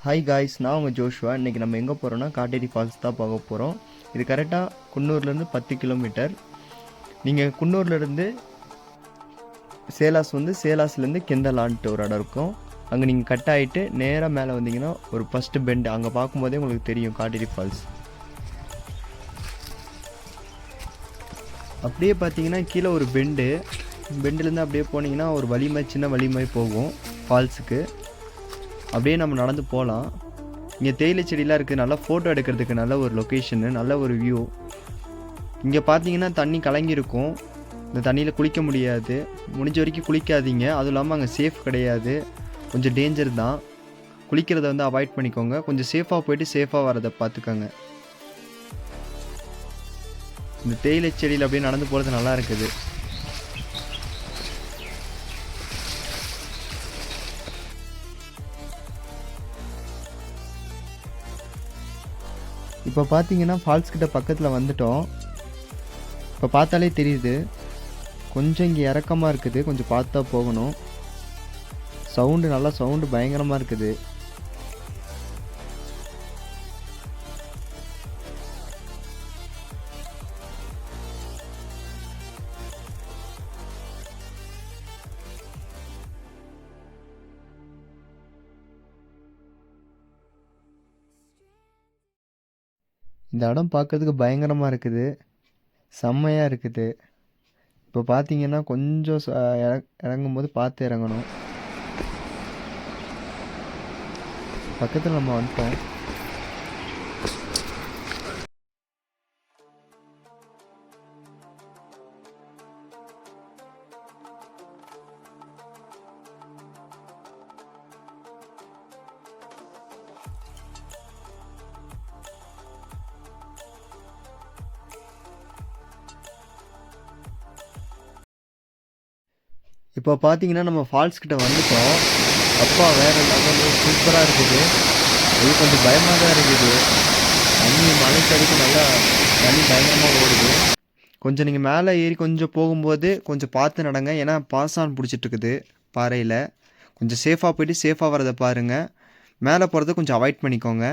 Hi guys, நான் உங்கள் Joshua. இன்றைக்கி நம்ம எங்கே போகிறோன்னா காட்டேரி ஃபால்ஸ் தான் பார்க்க போகிறோம். இது கரெக்டாக குன்னூர்லேருந்து 10 கிலோமீட்டர். நீங்கள் குன்னூர்லேருந்து சேலாஸ்லேருந்து கெந்தலான்ட்டு ஒரு இடம் இருக்கும். அங்கே நீங்கள் கட் ஆகிட்டு நேராக மேலே வந்தீங்கன்னா ஒரு ஃபஸ்ட்டு பெண்டு, அங்கே பார்க்கும்போதே உங்களுக்கு தெரியும் காட்டேரி ஃபால்ஸ். அப்படியே பார்த்தீங்கன்னா கீழே ஒரு பெண்டுலேருந்து அப்படியே போனீங்கன்னா ஒரு சின்ன வழி மாதிரி போகும் ஃபால்ஸுக்கு. அப்படியே நம்ம நடந்து போகலாம். இங்கே தேயிலை செடியெலாம் இருக்குது. நல்லா ஃபோட்டோ எடுக்கிறதுக்கு நல்ல ஒரு லொக்கேஷனு, நல்ல ஒரு வியூ. இங்கே பார்த்தீங்கன்னா தண்ணி கலங்கியிருக்கும். இந்த தண்ணியில் குளிக்க முடியாது. முடிஞ்ச வரைக்கும் குளிக்காதீங்க. அதுவும் இல்லாமல் அங்கே சேஃப் கிடையாது, கொஞ்சம் டேஞ்சர் தான். குளிக்கிறத அவாய்ட் பண்ணிக்கோங்க. கொஞ்சம் சேஃபாக போயிட்டு சேஃபாக வரதை பார்த்துக்கோங்க. இந்த தேயிலை செடியில் அப்படியே நடந்து போகிறது நல்லா இருக்குது. இப்போ பார்த்தீங்கன்னா ஃபால்ஸ் கிட்ட பக்கத்தில் வந்துட்டோம். இப்போ பார்த்தாலே தெரியுது கொஞ்சம் இங்கே இறக்கமாக இருக்குது, கொஞ்சம் பார்த்தா போகணும். சவுண்டு பயங்கரமாக இருக்குது. இந்த இடம் பார்க்கறதுக்கு பயங்கரமாக இருக்குது, செம்மையாக இருக்குது. இப்போ பார்த்தீங்கன்னா கொஞ்சம் இறங்கும்போது பார்த்து இறங்கணும். பக்கத்தில் நம்ம வந்துட்டோம். இப்போ பார்த்தீங்கன்னா நம்ம ஃபால்ஸ் கிட்ட வந்துட்டோம். அப்பா வேறு லெவலில் சூப்பராக இருக்குது. இது கொஞ்சம் பயமாக தான் இருக்குது. தண்ணி மலைக்கடிக்கு நல்லா தண்ணி பயங்கரமாக ஓடுது. கொஞ்சம் நீங்கள் மேலே ஏறி கொஞ்சம் போகும்போது கொஞ்சம் பார்த்து நடங்க. ஏன்னா பாசான் பிடிச்சிட்ருக்குது பாறையில். கொஞ்சம் சேஃபாக போய்ட்டு சேஃபாக வரதை பாருங்கள். மேலே போகிறத கொஞ்சம் அவாய்ட் பண்ணிக்கோங்க.